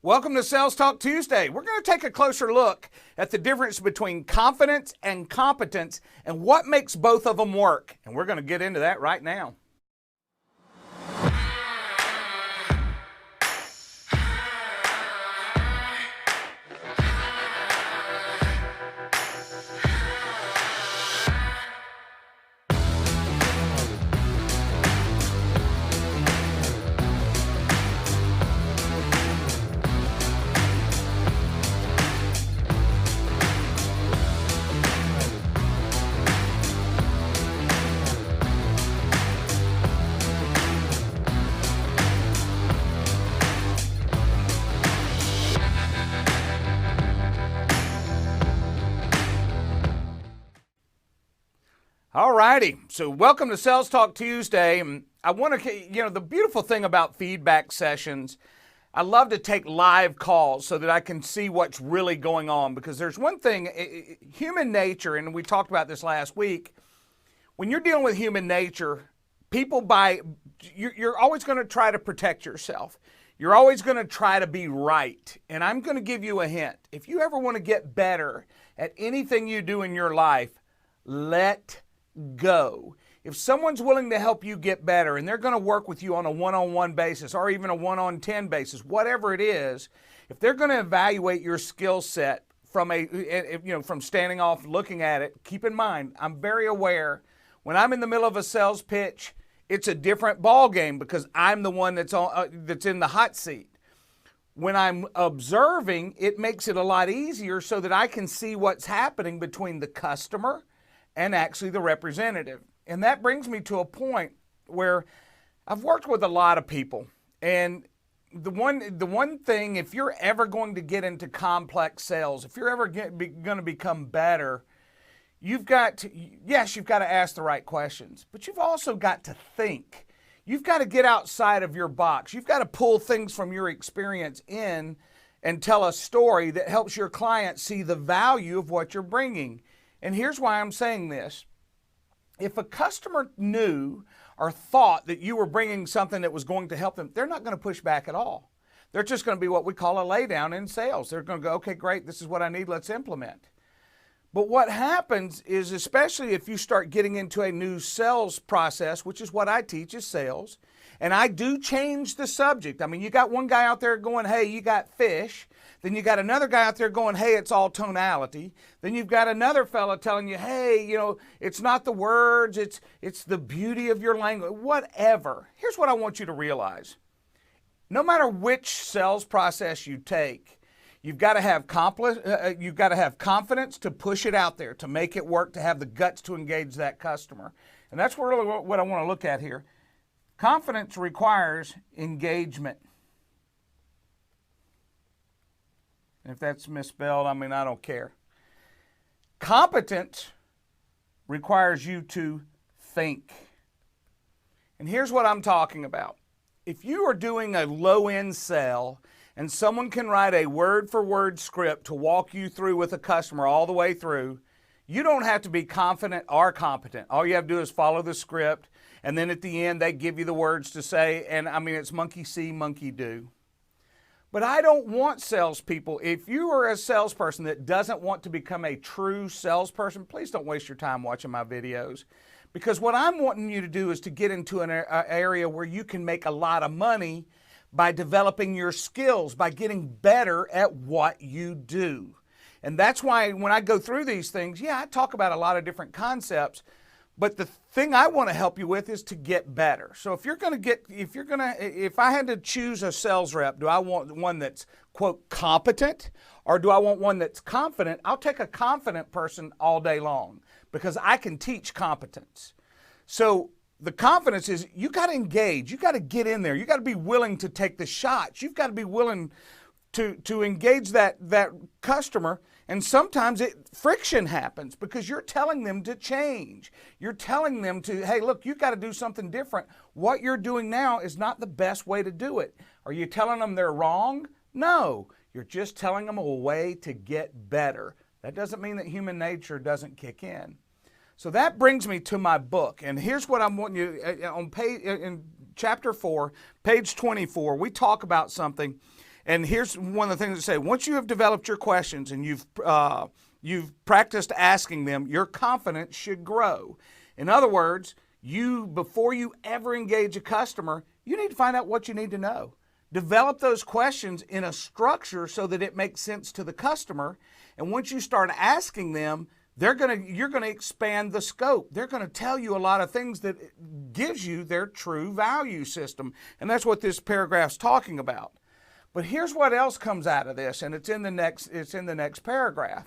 Welcome to Sales Talk Tuesday. We're going to take a closer look at the difference between confidence and competence and what makes both of them work. And we're going to get into that right now. All righty, so welcome to Sales Talk Tuesday. I want to, the beautiful thing about feedback sessions, I love to take live calls so that I can see what's really going on, because there's one thing, human nature, and we talked about this last week, when you're dealing with human nature, you're always going to try to protect yourself. You're always going to try to be right, and I'm going to give you a hint. If you ever want to get better at anything you do in your life, let go. If someone's willing to help you get better and they're going to work with you on a one-on-one basis or even a 1-on-10 basis, whatever it is, if they're going to evaluate your skill set from standing off looking at it, keep in mind, I'm very aware when I'm in the middle of a sales pitch, it's a different ball game because I'm the one that's in the hot seat. When I'm observing, it makes it a lot easier so that I can see what's happening between the customer and actually the representative. And that brings me to a point where I've worked with a lot of people. And the one thing, if you're ever going to get into complex sales, if you're ever going to become better, you've got to ask the right questions, but you've also got to think. You've got to get outside of your box. You've got to pull things from your experience in and tell a story that helps your client see the value of what you're bringing. And here's why I'm saying this. If a customer knew or thought that you were bringing something that was going to help them, they're not going to push back at all. They're just going to be what we call a laydown in sales. They're going to go, okay, great, this is what I need, let's implement. But what happens is, especially if you start getting into a new sales process, which is what I teach is sales, and I do change the subject. I mean, you got one guy out there going, hey, you got fish. Then you got another guy out there going, hey, it's all tonality. Then you've got another fella telling you, hey, it's not the words, it's the beauty of your language, whatever. Here's what I want you to realize. No matter which sales process you take, you've got to have confidence to push it out there, to make it work, to have the guts to engage that customer. And that's really what I want to look at here. Confidence requires engagement. If that's misspelled, I don't care. Competence requires you to think. And here's what I'm talking about. If you are doing a low-end sale and someone can write a word-for-word script to walk you through with a customer all the way through, you don't have to be confident or competent. All you have to do is follow the script, and then at the end they give you the words to say, and it's monkey see, monkey do. But I don't want salespeople. If you are a salesperson that doesn't want to become a true salesperson, please don't waste your time watching my videos. Because what I'm wanting you to do is to get into an area where you can make a lot of money by developing your skills, by getting better at what you do. And that's why when I go through these things, I talk about a lot of different concepts, but the thing I want to help you with is to get better. So if I had to choose a sales rep, do I want one that's, quote, competent, or do I want one that's confident? I'll take a confident person all day long because I can teach competence. So the confidence is you got to engage. You got to get in there. You got to be willing to take the shots. You've got to be willing to engage that customer. And sometimes friction happens because you're telling them to change. You're telling them to, hey, look, you've got to do something different. What you're doing now is not the best way to do it. Are you telling them they're wrong? No, you're just telling them a way to get better. That doesn't mean that human nature doesn't kick in. So that brings me to my book. And here's what I'm wanting you, in chapter 4, page 24, we talk about something. And here's one of the things to say: once you have developed your questions and you've practiced asking them, your confidence should grow. In other words, before you ever engage a customer, you need to find out what you need to know. Develop those questions in a structure so that it makes sense to the customer. And once you start asking them, you're going to expand the scope. They're going to tell you a lot of things that gives you their true value system. And that's what this paragraph's talking about. But here's what else comes out of this, and it's in the next paragraph.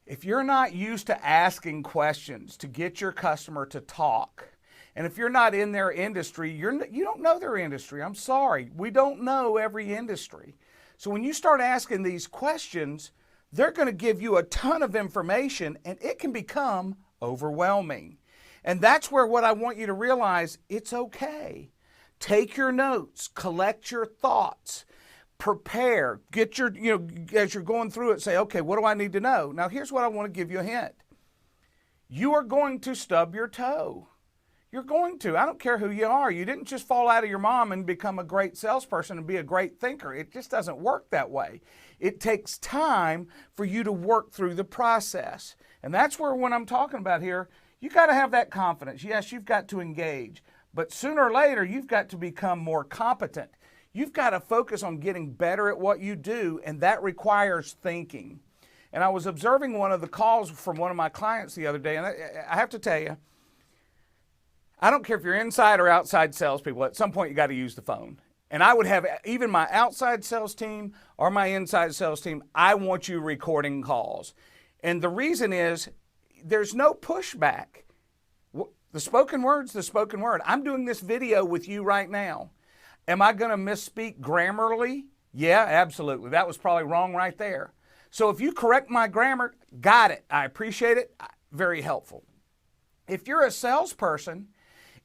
If you're not used to asking questions to get your customer to talk, and if you're not in their industry, you don't know their industry. I'm sorry. We don't know every industry. So when you start asking these questions, they're going to give you a ton of information, and it can become overwhelming. And that's where what I want you to realize, it's okay. Take your notes, collect your thoughts, prepare, get your, as you're going through it, say, okay, what do I need to know? Now, here's what I want to give you a hint. You are going to stub your toe. You're going to. I don't care who you are. You didn't just fall out of your mom and become a great salesperson and be a great thinker. It just doesn't work that way. It takes time for you to work through the process. And that's where, when I'm talking about here, you got to have that confidence. Yes, you've got to engage. But sooner or later, you've got to become more competent. You've got to focus on getting better at what you do, and that requires thinking. And I was observing one of the calls from one of my clients the other day, and I have to tell you, I don't care if you're inside or outside salespeople, at some point you got to use the phone. And I would have even my outside sales team or my inside sales team, I want you recording calls. And the reason is there's no pushback. The spoken word's the spoken word. I'm doing this video with you right now. Am I going to misspeak grammarly? Yeah, absolutely. That was probably wrong right there. So if you correct my grammar, got it. I appreciate it. Very helpful. If you're a salesperson,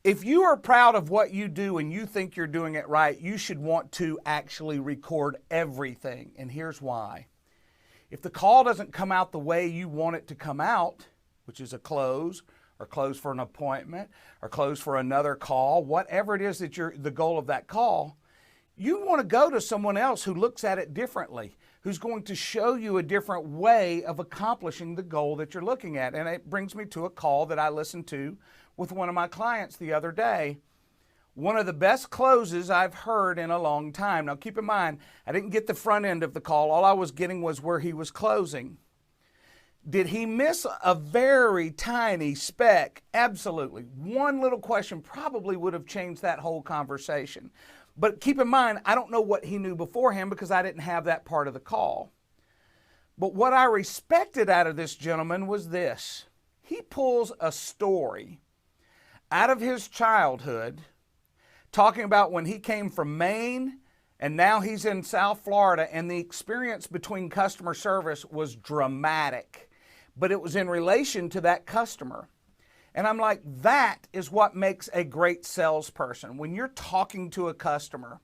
if you are proud of what you do and you think you're doing it right, you should want to actually record everything. And here's why. If the call doesn't come out the way you want it to come out, which is a close, or close for an appointment, or close for another call, whatever it is that the goal of that call, you want to go to someone else who looks at it differently, who's going to show you a different way of accomplishing the goal that you're looking at. And it brings me to a call that I listened to with one of my clients the other day. One of the best closes I've heard in a long time. Now keep in mind, I didn't get the front end of the call. All I was getting was where he was closing. Did he miss a very tiny speck? Absolutely. One little question probably would have changed that whole conversation. But keep in mind, I don't know what he knew beforehand because I didn't have that part of the call. But what I respected out of this gentleman was this. He pulls a story out of his childhood, talking about when he came from Maine and now he's in South Florida, and the experience between customer service was dramatic. But it was in relation to that customer. And I'm like, that is what makes a great salesperson. When you're talking to a customer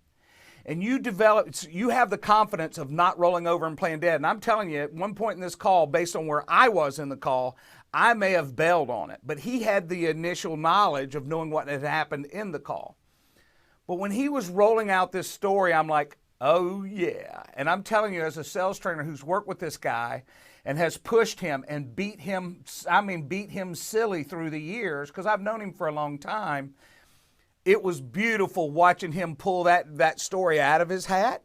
and you have the confidence of not rolling over and playing dead. And I'm telling you, at one point in this call, based on where I was in the call, I may have bailed on it. But he had the initial knowledge of knowing what had happened in the call. But when he was rolling out this story, I'm like, oh yeah. And I'm telling you, as a sales trainer who's worked with this guy and has pushed him and beat him silly through the years, because I've known him for a long time, it was beautiful watching him pull that story out of his hat.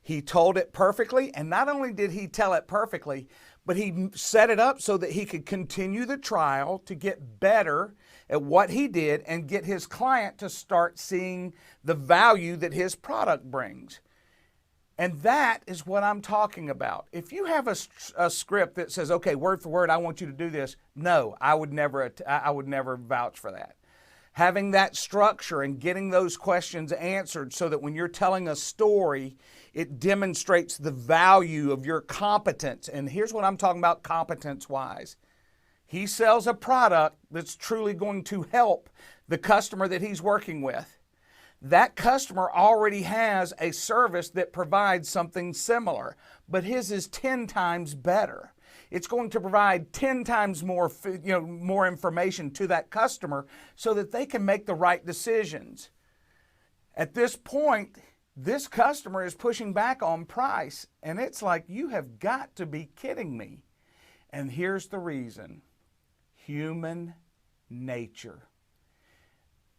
He told it perfectly, and not only did he tell it perfectly, but he set it up so that he could continue the trial to get better at what he did and get his client to start seeing the value that his product brings. And that is what I'm talking about. If you have a script that says, okay, word for word, I want you to do this, no, I would never vouch for that. Having that structure and getting those questions answered so that when you're telling a story, it demonstrates the value of your competence. And here's what I'm talking about competence-wise. He sells a product that's truly going to help the customer that he's working with. That customer already has a service that provides something similar, but his is 10 times better. It's going to provide 10 times more information to that customer so that they can make the right decisions. At this point, this customer is pushing back on price. And it's like, you have got to be kidding me. And here's the reason: human nature.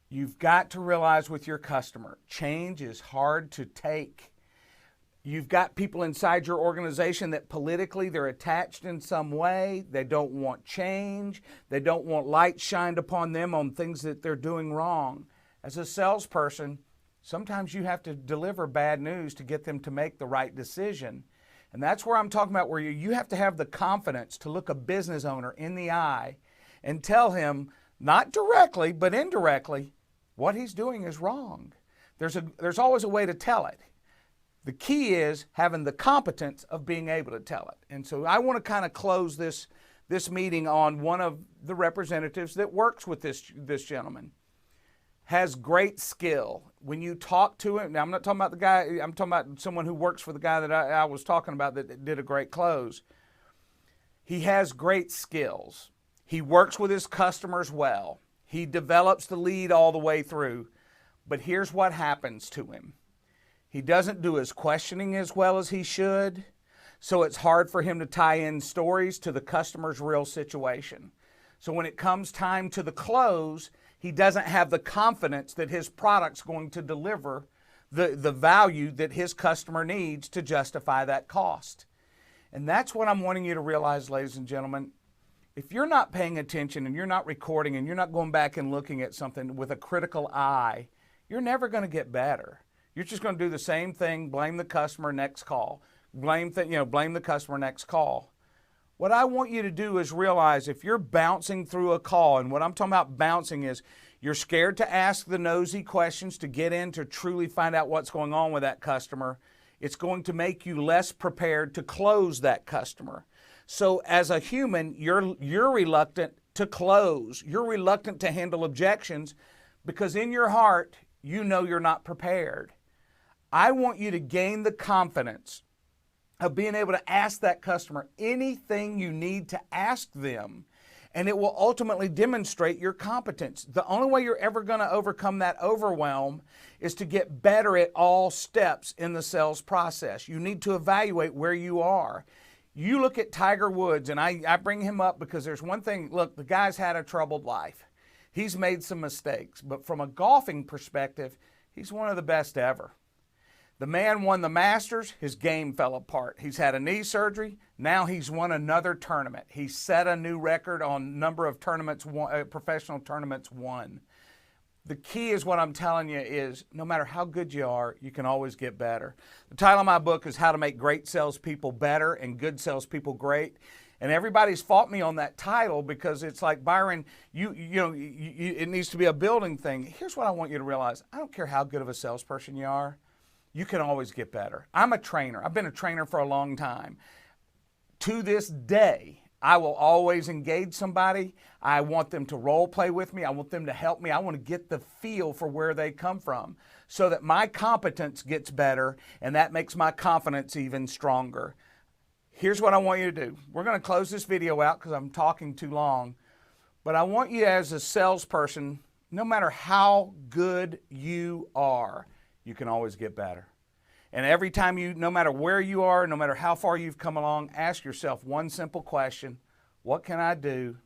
You've got to realize with your customer, change is hard to take. You've got people inside your organization that politically they're attached in some way. They don't want change. They don't want light shined upon them on things that they're doing wrong. As a salesperson, sometimes you have to deliver bad news to get them to make the right decision. And that's where I'm talking about, where you have to have the confidence to look a business owner in the eye and tell him, not directly, but indirectly, what he's doing is wrong. There's always a way to tell it. The key is having the competence of being able to tell it. And so I want to kind of close this meeting on one of the representatives that works with this gentleman. Has great skill. When you talk to him, now I'm not talking about the guy, I'm talking about someone who works for the guy that I was talking about that did a great close. He has great skills. He works with his customers well. He develops the lead all the way through. But here's what happens to him. He doesn't do his questioning as well as he should, so it's hard for him to tie in stories to the customer's real situation. So when it comes time to the close, he doesn't have the confidence that his product's going to deliver the value that his customer needs to justify that cost. And that's what I'm wanting you to realize, ladies and gentlemen. If you're not paying attention and you're not recording and you're not going back and looking at something with a critical eye, you're never going to get better. You're just going to do the same thing, blame the customer, next call. Blame the customer, next call. What I want you to do is realize, if you're bouncing through a call, and what I'm talking about bouncing is you're scared to ask the nosy questions to get in to truly find out what's going on with that customer, it's going to make you less prepared to close that customer. So as a human, you're reluctant to close. You're reluctant to handle objections because in your heart, you know you're not prepared. I want you to gain the confidence of being able to ask that customer anything you need to ask them, and it will ultimately demonstrate your competence. The only way you're ever going to overcome that overwhelm is to get better at all steps in the sales process. You need to evaluate where you are. You look at Tiger Woods, and I bring him up because there's one thing. Look, the guy's had a troubled life. He's made some mistakes, but from a golfing perspective, he's one of the best ever. The man won the Masters, his game fell apart. He's had a knee surgery, now he's won another tournament. He set a new record on number of tournaments, professional tournaments won. The key is what I'm telling you is, no matter how good you are, you can always get better. The title of my book is How to Make Great Salespeople Better and Good Salespeople Great. And everybody's fought me on that title because it's like, Byron, it needs to be a building thing. Here's what I want you to realize. I don't care how good of a salesperson you are. You can always get better. I'm a trainer. I've been a trainer for a long time. To this day, I will always engage somebody. I want them to role play with me. I want them to help me. I want to get the feel for where they come from so that my competence gets better, and that makes my confidence even stronger. Here's what I want you to do. We're going to close this video out because I'm talking too long, but I want you as a salesperson, no matter how good you are, you can always get better. And every time no matter where you are, no matter how far you've come along, ask yourself one simple question: what can I do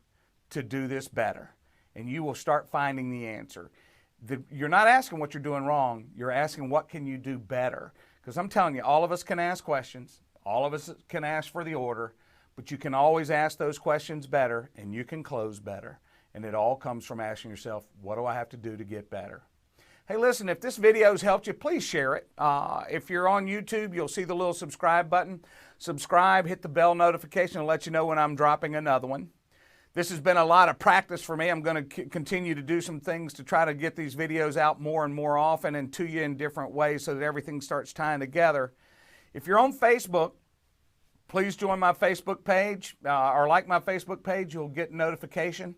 to do this better? And you will start finding the answer. You're not asking what you're doing wrong. You're asking what can you do better? Because I'm telling you, all of us can ask questions. All of us can ask for the order. But you can always ask those questions better, and you can close better. And it all comes from asking yourself, what do I have to do to get better? Hey, listen, if this video has helped you, please share it. If you're on YouTube, you'll see the little subscribe button. Subscribe, hit the bell notification, and let you know when I'm dropping another one. This has been a lot of practice for me. I'm going to continue to do some things to try to get these videos out more and more often and to you in different ways so that everything starts tying together. If you're on Facebook, please join my Facebook page or like my Facebook page. You'll get notification.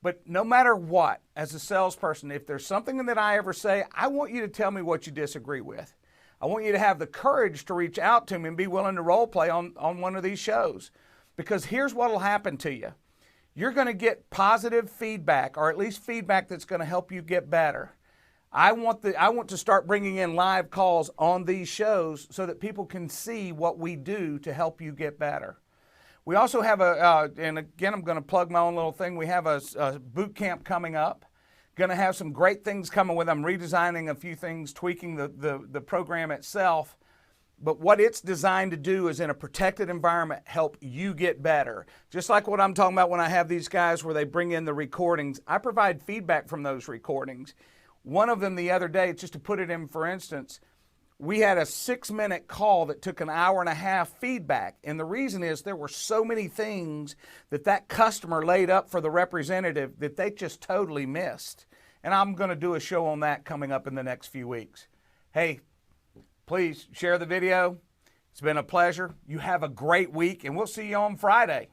But no matter what, as a salesperson, if there's something that I ever say, I want you to tell me what you disagree with. I want you to have the courage to reach out to me and be willing to role play on one of these shows. Because here's what will happen to you. You're going to get positive feedback, or at least feedback that's going to help you get better. I want to start bringing in live calls on these shows so that people can see what we do to help you get better. We also have and again, I'm going to plug my own little thing. We have a boot camp coming up. Going to have some great things coming with. I'm redesigning a few things, tweaking the program itself. But what it's designed to do is, in a protected environment, help you get better. Just like what I'm talking about when I have these guys where they bring in the recordings. I provide feedback from those recordings. One of them the other day, just to put it in, for instance, we had a 6-minute call that took an hour and a half feedback. And the reason is there were so many things that customer laid up for the representative that they just totally missed. And I'm going to do a show on that coming up in the next few weeks. Hey, please share the video. It's been a pleasure. You have a great week, and we'll see you on Friday.